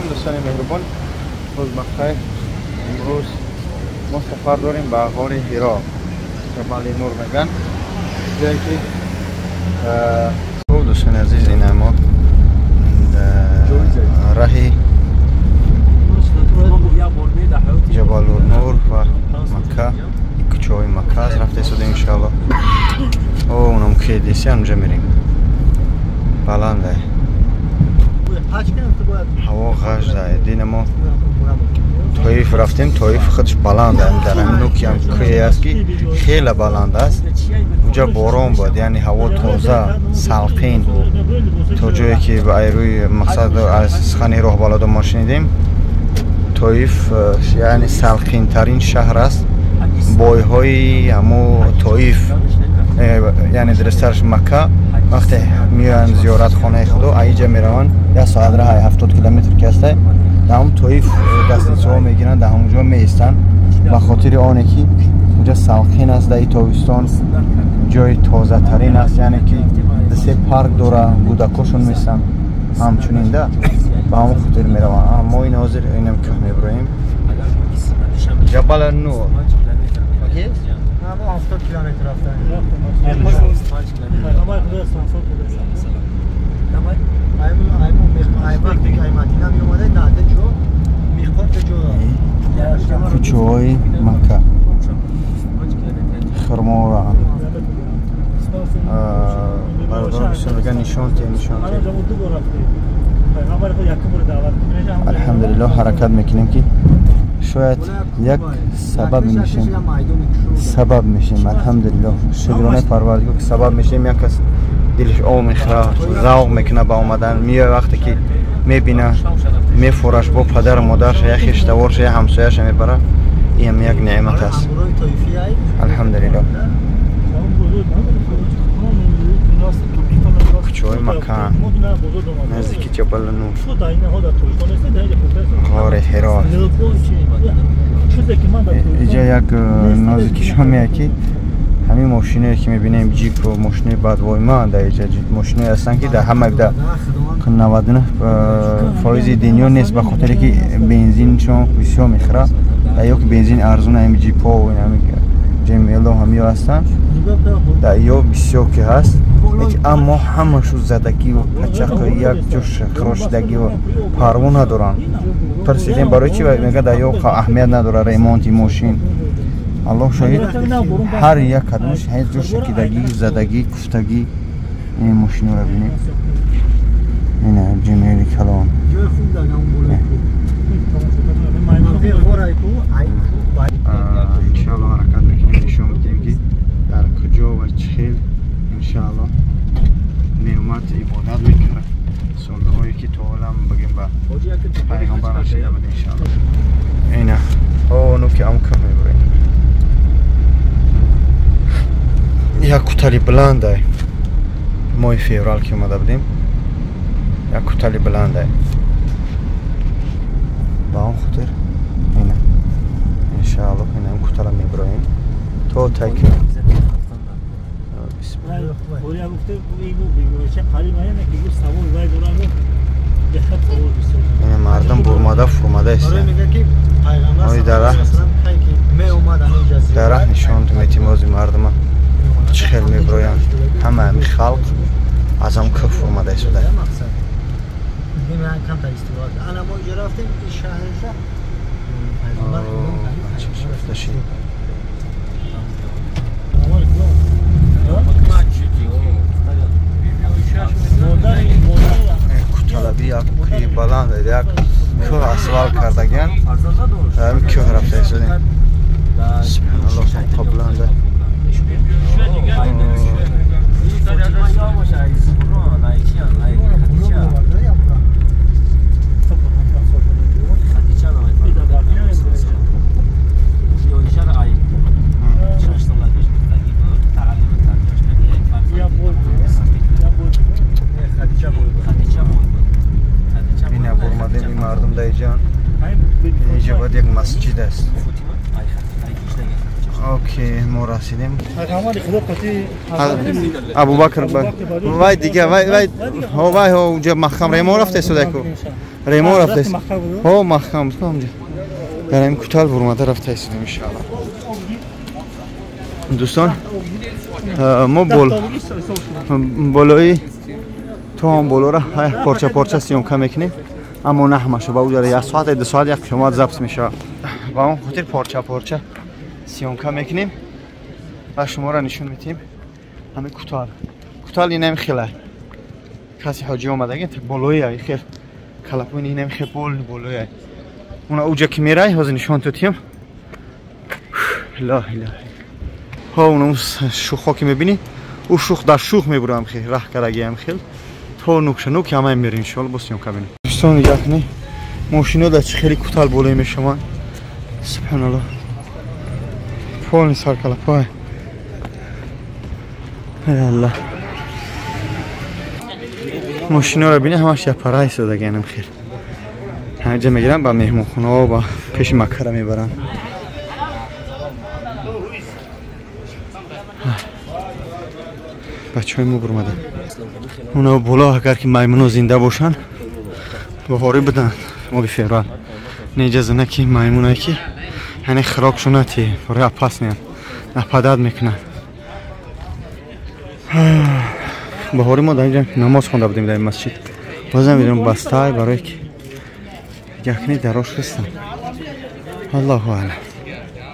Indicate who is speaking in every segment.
Speaker 1: دوستان مهربان روز بخیر. امروز ما سفر داریم به غار هیرا، جبل نور میگن، جایی که دوستان عزیز این ما راهی جبل نور و مکه، کوچه‌های مکه از رفته شده انشالله. اونم که دیسی اونجا میریم. بلنده هوا غش داره. دین ما طایف رفتیم. طایف خودش بلند است. در همین نوکی هم کوهی است که خیلی بلند است. اونجا باران بود، یعنی هوا تازه سلقین. تا جایی که به ایروی مقصد از سخنی راه بالا ما شنیدیم، طایف یعنی سلقین ترین شهر است. بای های همو طایف یعنی درسترش مکه وقتی میان زیارت خانه خدا اینجا میروند. 10 ساعت راه 70 کیلومتر که است. در هم طایف دسترسی میگیرند، در همونجا میستن به خاطر آنه که اونجا سلقین است. در تابستان جای تازه ترین است، یعنی که دسته پارک داره، کودکاشون میستن همچنین ده به همون خاطر میروند. ما این حاضر اینم که میبریم جبل نور.
Speaker 2: ما 70 کیلومتر رفتن.
Speaker 1: کوچه‌های مکه خرمورا نشانته. الحمدلله حرکت میکنیم که شاید یک سبب میشیم. الحمدلله شکرانه پروردگار که سبب میشیم. یک کس دلش آب میخوره، ذوق میکنه با اومدن. میاد وقتی که میبینه میفورش با پدر و مادرش، یک اشتوارش، یک همسایه‌اش میبره. این یک نعمت است. الحمدلله. کوچه‌های مکه نزدیک جبل نور، غار هیرا. اینجا یک نازکیش هم میاد که همین ماشینایی که میبینیم جیپ و ماشین بدوایما در اینجا ماشینایی هستن که در همه ده 99% دنیا نیست، به خاطر که بنزینشون بسیار میخوره. یا که بنزین ارزون همین جیپ ها و همین جمیل ها همی هستن در یا بسیار که هست. اما همشون زدگی و پچق یک جوش خراشدگی و پرو ندارن. پرسیدیم برای چی؟ میگه در یا اهمیت نداره ریمونتی ماشین. الله شاید هر یک قدمش هیچ جور شکیدگی، زدگی، کفتگی این ماشین رو بینیم. اینه جمیل کلام. انشاءالله حرکت میکنیم. نشون میدیم که در کجا و چخیل انشاءالله نعمت عبادت میکنه. سنده هایی که تو عالم بگیم با پیغمبر رسیده بود انشاءالله. اینه اونو که امکه میبریم. یک کوتالی بلنده ماه فیورال که اومده بودیم. یک کوتالی بلنده با اون خاطر اینه انشاءالله اینه هم کوتالا میبریم تا تاکید. این مردم برماده فرماده است. درخت نشاند میتیمازی مردم چه خیلی میبروین. همه همی خلق از هم کف فرماده است.
Speaker 2: انا ما اینجا رفتیم این شهر
Speaker 1: کوتالبی یک کوی بلند یک کوه اسوال کردگن. همین کوه رفته شدیم. سبحان الله قبلنده. این برماده می مردم در اینجا. اینجا باید یک مسجد است. اوکی ما رسیدیم
Speaker 2: همان خدا قطعی
Speaker 1: ابوبکر وای دیگه وای اونجا مخم ریمو رفته سودکو ریمو رفته ها مخم اونجا بریم کوتال برماده رفته است ان شاء الله دوستان ما بالای تو هم بالا را پارچه پارچه سیمکا میکنیم اما نه همشه با اونجا یک ساعت دو ساعت یک شما ضبط میشه و اون خاطر پارچه پارچه سیمکا میکنیم و شما را نشون میدیم همین کوتال این هم خیلی کسی حاجی اومده بالای خیلی کلاپون این هم خیلی بالای اون اوجا که میره حاضر نشان دادیم لا اله ها اون شوخا که میبینی او شوخ در شوخ میبرم خیلی راه کرده هم خیلی تو نوک همه میریم ان شاء الله بسیم کابین دوستان یعنی ماشینا در خیلی کوتاه بالای میشوند سبحان الله پول سر کلاپای ای الله ماشینا رو ببینید همش پرای سودگانم خیلی هرجا میگیرن با مهمون خونه و با پیش مکه میبرن بچه‌های ما برمدن اونا بالا اگر که میمونا زنده باشن بهاری بدن ما به فعلا نه اجازه نه که میمونایی که یعنی خراک شونتی برای پاس میان نپداد میکنن بهاری ما در اینجا نماز خونده بودیم در مسجد بازم میرم بسته برای که یکنی دراش هستم الله اعلم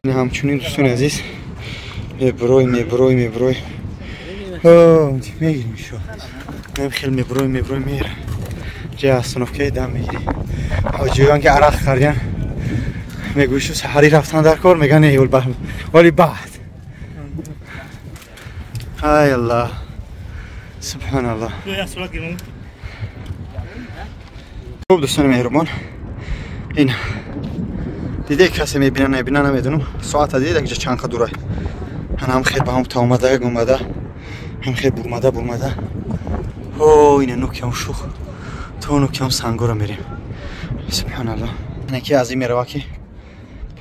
Speaker 1: همچنین دوستان عزیز میبروی میگیریم شو خیلی میبروی میره جای اصنافکه دم میگیری حاجیان که عرق خریدن میگویشو سحری رفتن در کار میگن ایول ولی بعد ای الله سبحان الله خوب دوستان مهربان این دیده کسی میبینه نبینه نمیدونم ساعت دیده که چند قدره هم خیلی با هم تا اومده هم خیلی برمده اوه این نوکیم شوخ تو نوکیم سنگو رو میریم سبحان الله نکی از این میره که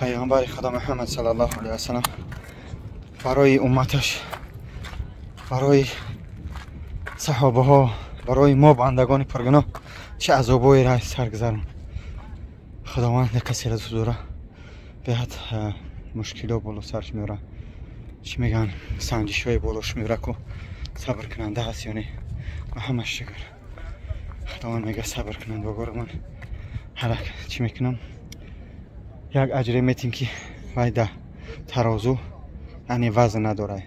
Speaker 1: پیامبر خدا محمد صلی الله علیه و سلم برای امتش برای صحابه ها برای ما بندگان پرگناه چه عذابایی را سرگذرون خداوند کسی را دوره بهت مشکل ها بالا سرش میاره چی میگن سنجش های بالاش میاره که صبر کننده هست یا نه و همش شکر خداوند میگه صبر کنند بگار من حرک چی میکنم یک اجره میتیم که وای ترازو یعنی وزن نداره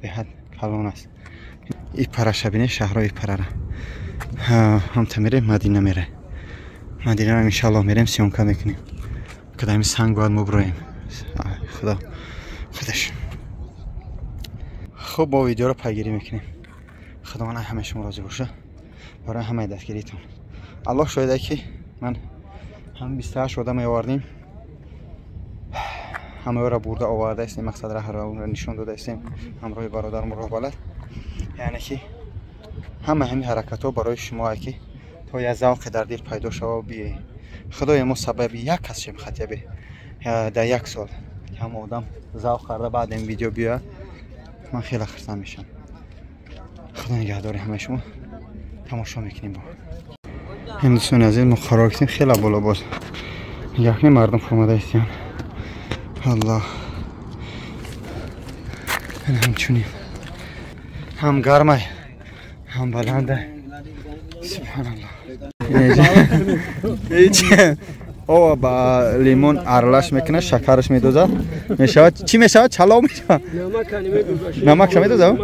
Speaker 1: به حد کلان است این پره شبینه شهرهای پره هم میره مدینه میره مدینه رو انشالله میریم سیونکا میکنیم کدامی سنگ باید مبرویم خودش خب با ویدیو رو پیگیری میکنیم خداوند همه شما راضی باشه برای همه دستگیریتون الله شاهده که من هم 28 آدم آوردیم همه را برده آورده استیم مقصد را نشون داده استیم همراه برادرم راه بلد یعنی که همه همین حرکت ها برای شما که تا یه ذوق در دل پیدا شود و بیایی خدای ما سبب یک کس شیم خطیبه در یک سال که هم آدم ذوق کرده بعد این ویدیو بیاد من خیلی خرسند میشم خدا نگهدار همه شما تماشا میکنیم با این دوستان عزیز ما قرار کردیم خیلی بالا باز یکنی مردم فرماده استیم الله همچنین هم گرمه هم بلنده سبحان الله او با لیمون ارلش میکنه شکرش میدوزه میشود چی میشود چلاو میشود نمک شو میدوزه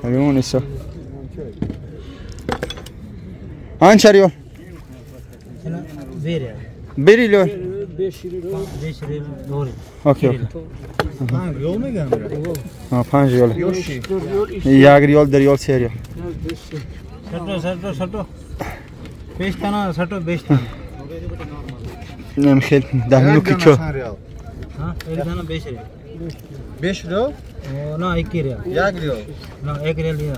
Speaker 1: لیمون ایسا آن چریو بری لیون اوکی
Speaker 2: یول میگم
Speaker 1: 5 ریال یک ریال در ریال 3 ریال
Speaker 2: سرتو 5 تا سرتو 20 تا
Speaker 1: نم خیلی دهنو که چه
Speaker 2: ها एक दाना 20 ریال 20 ریال نه 1 ریال 1 ریال نه 1 ریال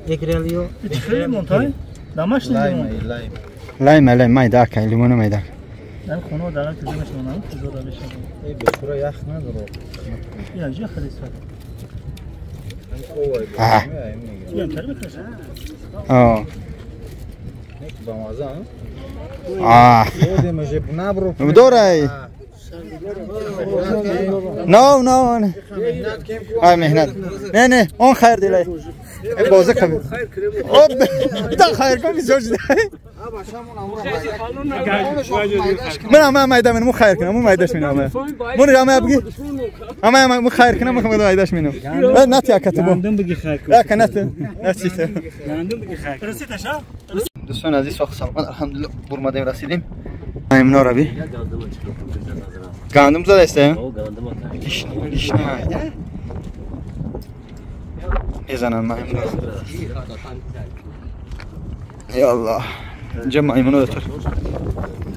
Speaker 2: یک ریالیو خیلی مونتای داماش
Speaker 1: لایم مای داکای لیمون مای داک
Speaker 2: من خونه دارم که زنش منم تو دارم میشم ای به پورا یخ نداره یا جا خیلی ساده میگم کار بکنم با مازه بودیم جب نبرو
Speaker 1: دوره نه ای مهنت نه اون خیر دیله بازه کمی تا خیر کمی زوج ده من مایده منو خیر کنم مایدهش می‌نام من رام بگی من خیر کنم من مایدهش می‌نام نه تیا کتبو گندم بگی خیر کنم کنت نه چیته گندم بگی خیر رسیدش ها دوستان عزیز ساخت سلامت الحمدلله برمادیم رسیدیم ایمنا ربی گندم زده است لیشنه میزنم من یا الله اینجا میمونو داتر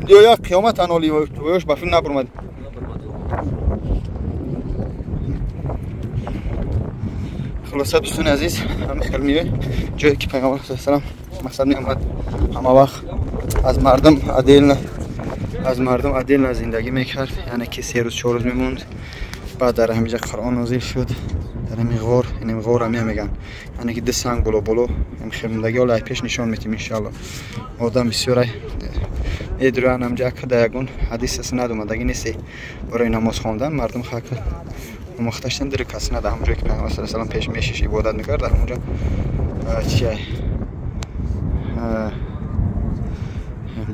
Speaker 1: یا قیامت انالی ویش با فیلم نبرمد خلاصه دوستان عزیز همه خیلی میوه جایی که پیغمبر صلی الله علیه و مقصد میامد همه وقت از مردم عدل زندگی میکرد یعنی که 3 روز 4 روز میموند بعد در همینجا قرآن نازل شد در این غار این غار هم میگن یعنی که 2 سنگ بلو این خیمندگی حالا پیش نشان میتیم ان شاء الله آدم بسیار ادران هم جا کرده یگون حدیث سند اومدگی نیست برای نماز خواندن مردم خاک مختشن در کس نده همونجا که پیغمبر صلی الله علیه و پیش میشیش عبادت میکرد در اونجا چیه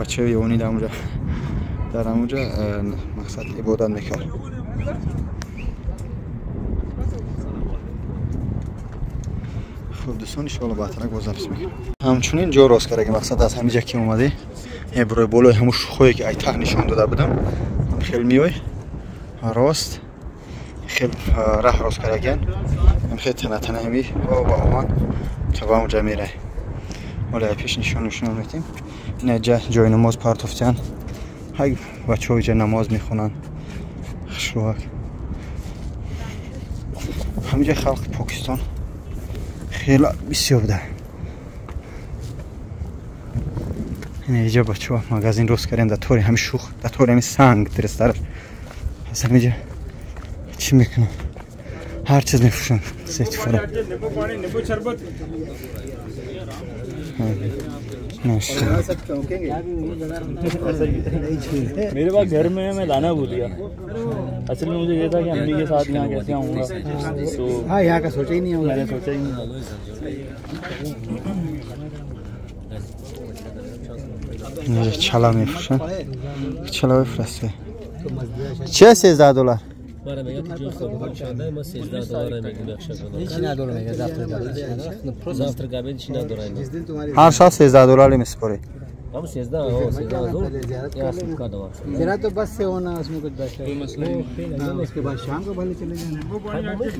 Speaker 1: بچه یونی در اونجا مقصد عبادت میکرد خب دوستان ان شاء الله بعدا گذشت میکنم همچنین جا راست کرده که مقصد از همینجا که اومده برای بالای همون شوخی که ای ته نشون داده بودم خیلی میوی راست خیلی راه راست کرده خیلی تنه همی با امان تا با اونجا میره ولی پیش نشون میتیم این جای نماز پارتوفتن های بچه های جا نماز میخونن شوک همینجا خلق پاکستان خیلی بسیار بوده اینجا بچه ها مغازین روز کردن در طوری همین شوخ در طوری همین سنگ درستر اصلا اینجا چی میکنن هر چیز میفروشن سیتی فرا
Speaker 2: मेरे पास घर में मैं लाना भूल गया असल में मुझे ये था कि अम्मी के साथ यहाँ कैसे आऊँगा तो हाँ यहाँ का सोचा ही नहीं होगा मैंने सोचा ही नहीं
Speaker 1: छला میفروشن छला بفرسته چه $13
Speaker 3: باره میگه تو جو خوب شده ما $13 میگیم یخشا کنه
Speaker 2: هیچ نداره میگه
Speaker 3: زافتر قابل چی نداره
Speaker 1: هر شب $13 میسپاری
Speaker 3: हम 16 हो 16 या सिम का दवा
Speaker 2: जरा तो बस से होना उसमें कुछ बस कोई मसला नहीं उसके बाद शाम को भले चले जाना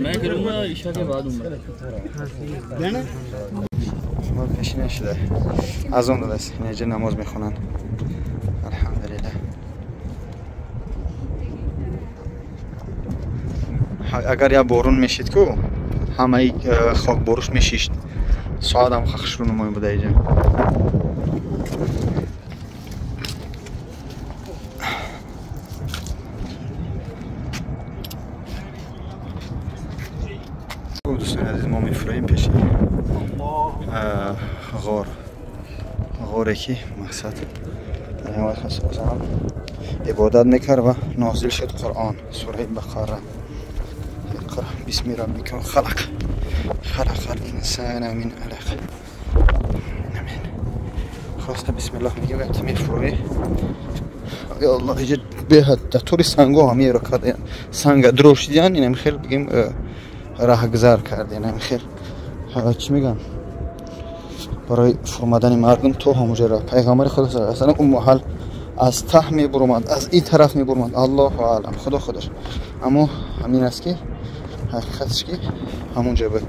Speaker 2: मैं करूंगा ईशा के बाद जाना
Speaker 1: ما پیش نشده از اون دست اینجا نماز میخونن الحمدلله اگر یا بارون میشید کو همه خاک بارش میشید ساعت هم خخشرون نمایی بوده اینجا دوستان عزیز ما میفراییم پیش غاره که مقصد در همه خاص بزنم عبادت میکرد و نازل شد قرآن سوره بقره اقرأ بسم ربک خلق الانسان من علق امین خواسته بسم الله میگه وقتی میفروی یا الله اینجا به طور سنگا همی رو کرده سنگ دروشیدن اینم خیلی بگیم راه گذار کرده اینم خیلی چی میگم برای فرمودن مردم تو همونجا را پیغمبر خدا صلی الله علیه و آله اون محل از ته میبرمند از این طرف میبرمند الله اعلم خودش اما همین است که حقیقتش که همونجا به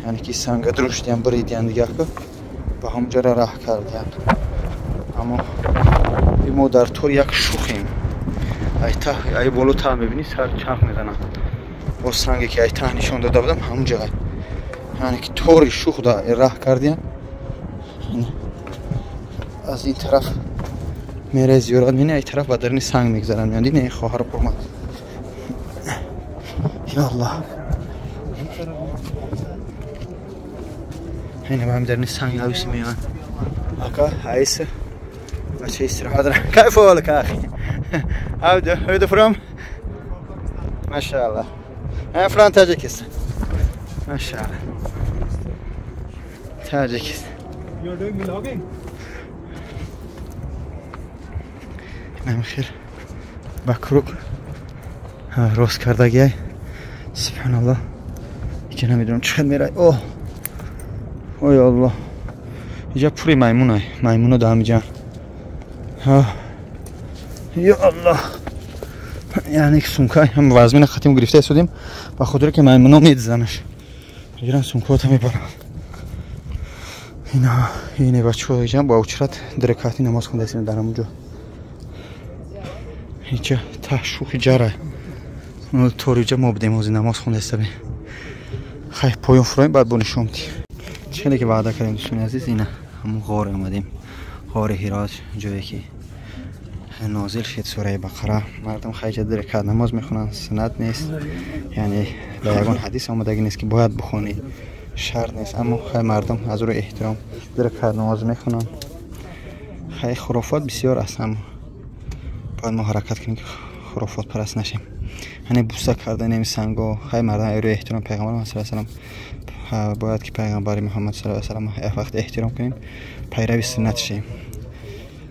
Speaker 1: یعنی که سنگ دروشیدن بریدن دیگه به همونجا را راه کردن اما ما در طور یک شوخیم ای بالو ته میبینی سر چرخ میزنن با سنگی که ای ته نشون داده بودم همونجا یعنی که طوری شوخ دا راه کردیم از این طرف میره زیارت میینه ای طرف با درنی سنگ میگذارن میان دیدین خواهر قرمت یا الله اینه با هم درنی سنگ نویسی میان اکا عیس بچه استراحت دارن کیف حالک اخی how you from ماشاءالله I'm from Tajikistan ماشاءالله Tajikistan
Speaker 2: You're doing vlogging?
Speaker 1: نمی خیر بکروک روز کردگی سبحان الله اینجا نمیدونم چقدر میره اوه اوه الله اینجا پوری میمونه میمونه دامی جان یا الله یعنی که سونکای هم وزمین خطیم گرفته سودیم و خود رو که میمونه میدزنش بگیرن سونکات هم میبرن اینه بچه ها اینجا با اوچرت درکاتی نماز خونده سیم در همونجا اینجا تشوخی جره اون توریجا ما بدیم از نماز خونده استبیم خیلی پایون فرایم بعد بونی شمتی چنه که وعده کردیم دوستان عزیز اینه همون غار اومدیم غار هیراج جایی که نازل شد سوره بقره مردم خیلی درکات نماز میخونن سنت نیست یعنی در یکان حدیث آمدگی نیست که باید بخونید شرط نیست اما خیلی مردم از رو احترام درکات نماز میخونن خیلی خرافات بسیار است اما باید ما حرکت کنیم که خرافات پرست نشیم یعنی بوسه کردن این سنگا خیلی مردم رو احترام پیغمبر محمد صلی الله علیه و سلم باید که پیغمبر محمد صلی الله علیه و سلم وقت احترام کنیم پیروی سنت شیم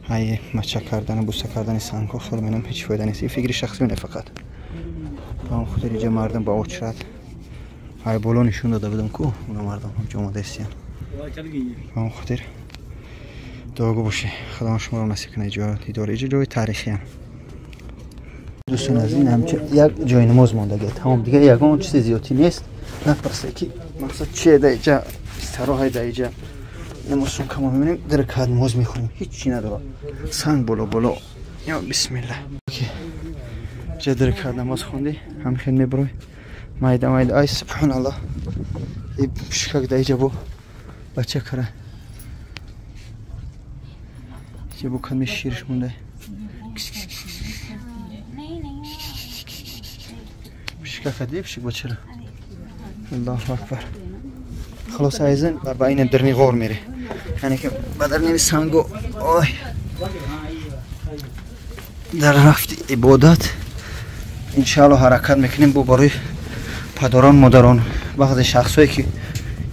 Speaker 1: های مچه کردن و بوسه کردن سنگا خود منم هیچ فایده نیست این فکری شخصی منه فقط با هم خود اینجا مردم با اوچرت های بولو نشون داده بدم کو اونا مردم هم جمعه دستیان با هم خود داغو باشه خدا شما رو نصیب کنه دیدار اینجا جای تاریخی هم دوستان از این همچه یک جای نماز ماندگه تمام دیگه یکان چیز زیادی نیست نفرسته که مقصد چیه در اینجا استراحه در اینجا نمازشون که ما میبینیم درکات نماز میخونیم هیچی نداره سنگ بلو یا بسم الله اینجا درکات نماز خوندی هم خیلی میبروی مایده ای سبحان الله این شکک در اینجا بو بچه کره اینجا بو کمی شیرش مونده شکک دیب شک بچه را الله اکبر خلاص ایزن با این درنی غور میره یعنی که بدر نمی سنگو آی در رفت عبادت انشاءالله حرکت میکنیم با برای پدران مادران بعضی شخصایی که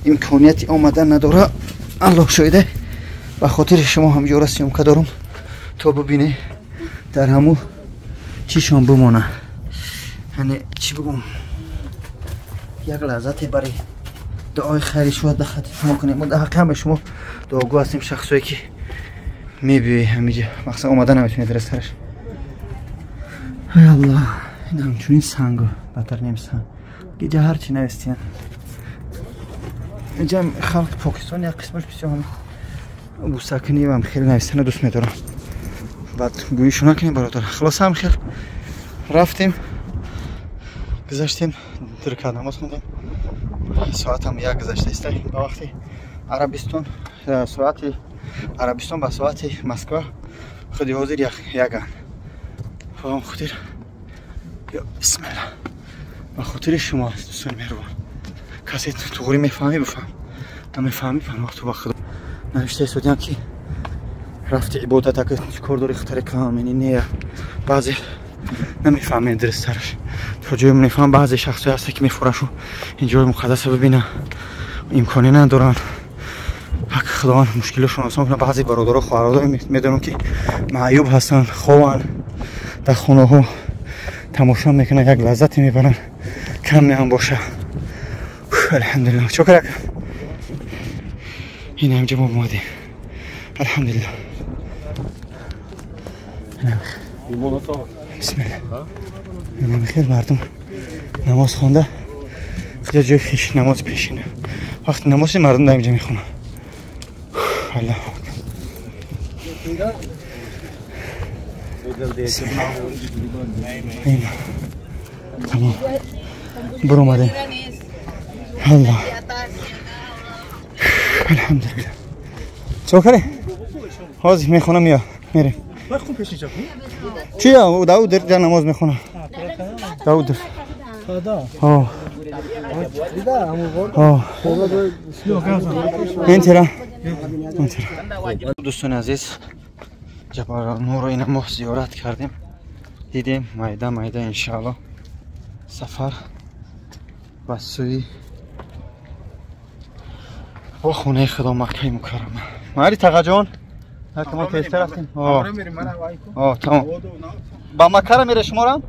Speaker 1: امکانیت آمدن نداره الله شایده به خاطر شما هم جورستیم که دارم تا ببینه در همو چیشان بمانه یعنی چی بگم یک لحظتی برای دعای خیلی شما دخطی شما کنیم ما در کم شما دعاگو هستیم شخصایی که میبیوی همیجا مقصد آمدن نمیتونی درست ترش ای الله این همچونین سنگو بطر نمیستن اینجا هرچی نوستین اینجا خلق پاکستان یک قسمش بسیار هم بوسه کنی و هم خیلی نوستن دوست میدارم بعد گویشو نکنیم برادر خلاص هم خیلی رفتیم گذاشتیم درکات نماز خوندیم ساعت هم یک گذشته است با وقتی عربستان ساعت عربستان با ساعت مسکو خودی حاضر یکن فهم خاطر یا بسم الله با خاطر شما دوستان مهربان کسی توری میفهمی بفهم نمیفهمی فهم وقت با خدا نوشته سودیم که رفتی عبادت که کار داری خطر کامینی نه بعضی نمیفهمه درست ترش تا جایی نمیفهم بعضی شخصی هسته که میفورشو اینجا مقدس ببینن امکانی ندارن حق خدا مشکلشون آسان کنه بعضی برادر و خواهرها میدونم که معیوب هستن خوان در خونه ها تماشا میکنن یک لذتی میبرن کم هم باشه الحمدلله شکر این همجا ما اومدیم الحمدلله بسم الله اینم خیلی مردم نماز خونده خیلی جای پیش نماز پیشینه وقتی نماز مردم در اینجا میخونن الله این تمام برو اومدیم الله الحمدلله چوکره حاضر میخونم یا میریم.
Speaker 2: باید خوب پیشی چه کنی؟
Speaker 1: چیه؟ او داود در نماز میخونه. داود.
Speaker 2: خدا.
Speaker 1: آه.
Speaker 2: دیده همون غرب.
Speaker 1: آه. این ترا. دوستان عزیز جبل نور این ما زیارت کردیم. دیدیم مایده انشاءالله سفر و سوی و خونه خدا مکه مکرمه. مالی تقا جان هرکه ما تیزتر رفتیم. آه تمام. با مکه میره شما را؟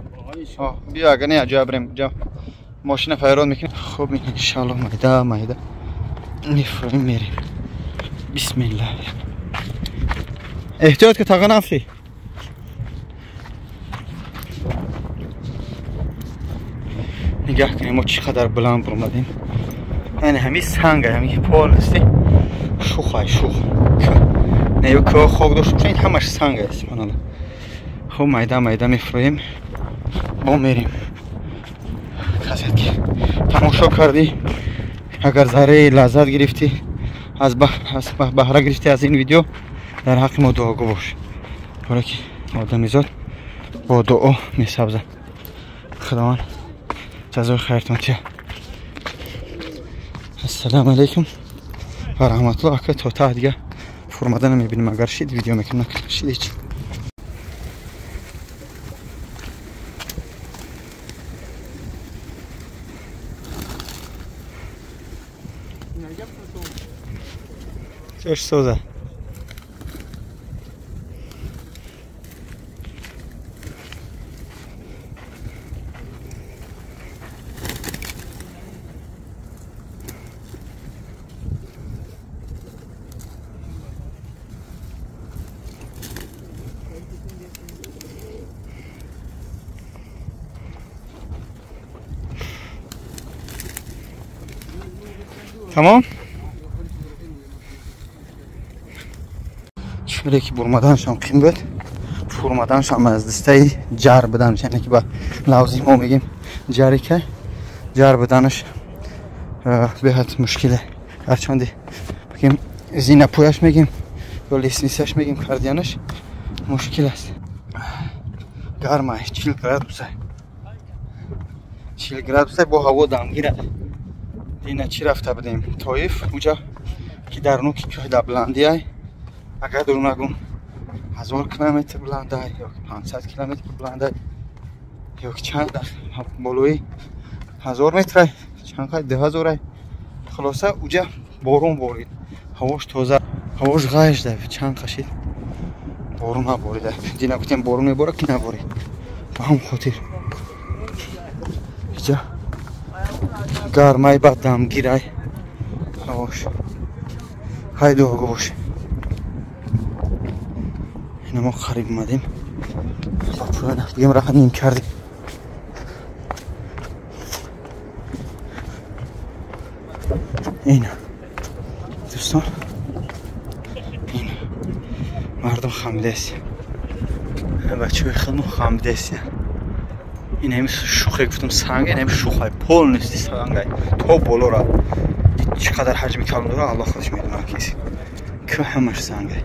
Speaker 1: بیا اگر نه جا بریم جا ماشین فیران میکنیم. خب این انشاءالله مایده میفریم میریم. بسم الله. احتیاط که تقا نفری. نگاه کنیم ما چقدر بلند برمدیم. یعنی همین سنگ همین پول هستی شوخ نه که خواب داشت باشه این همش سنگ است سبحان الله. خب مایده میفرویم با میریم. خواهد که تماشا کردی اگر ذره لذت گرفتی از بهره گرفتی از این ویدیو در حق ما دعاگو باش. برای که آدمیزاد با دعا میسبزه. خداوند جزای خیرتون تیه. السلام علیکم و رحمت الله. که تا دیگه فرمادن میبینیم. اگر شید ویدیو میکنم شید هیچ. چش سوزه تمام. چوری که برمدنشان قیم بود فرمدنشان از دسته جر بدنش یعنی که با لوزی ما میگیم جری که جر بدنش بهت مشکله. هرچندی بگیم زینه پویش میگیم یا لیسنیسش میگیم کردیانش مشکل است. گرمه 40 گراد با هوا دمگیره. دینا چی رفته بدیم طایف اونجا که در نوک کوه بلندی های اگر درون نگم 1000 کیلومتر بلنده یا 500 کیلومتر بلنده یا چند در بالوی 1000 متر چند قد 2000 خلاصه اونجا بارون بارید. هواش تازه هواش غایش ده چند قشید بارون ها باریده. دینا گفتیم بارون میباره که نبارید با هم خاطر اینجا گرمای بعد دمگیره هواش خیلی دعاگو باشه. اینه ما قریب اومدیم با پولان دیگه رفت نیم کردیم. این دوستان این مردم خمیده است. بچه های خیلی خمیده است. این همین شوخه گفتم سنگ این همین شوخه پول نیستی سنگ تو بالا را چقدر حجم کلان داره الله خودش میدونه کسی که همش سنگه.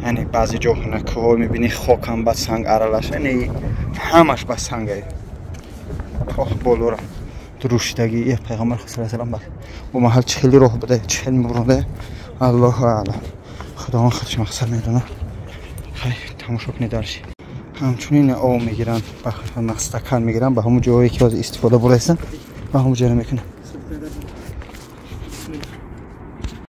Speaker 1: یعنی بعضی جا که میبینی خاک هم با سنگ ارالش یعنی همش با سنگه تو بالا را دروشیدگی پیغمبر صلی الله علیه و آله و محل 40 راه بده 40 میبرده الله اعلم. خدا خودش مقصد میدونه. خیلی تماشا کنید درشی. همچنین آب میگیرن مستکن میگیرن به همون جایی که از استفاده برسن به همون جایی میکنن.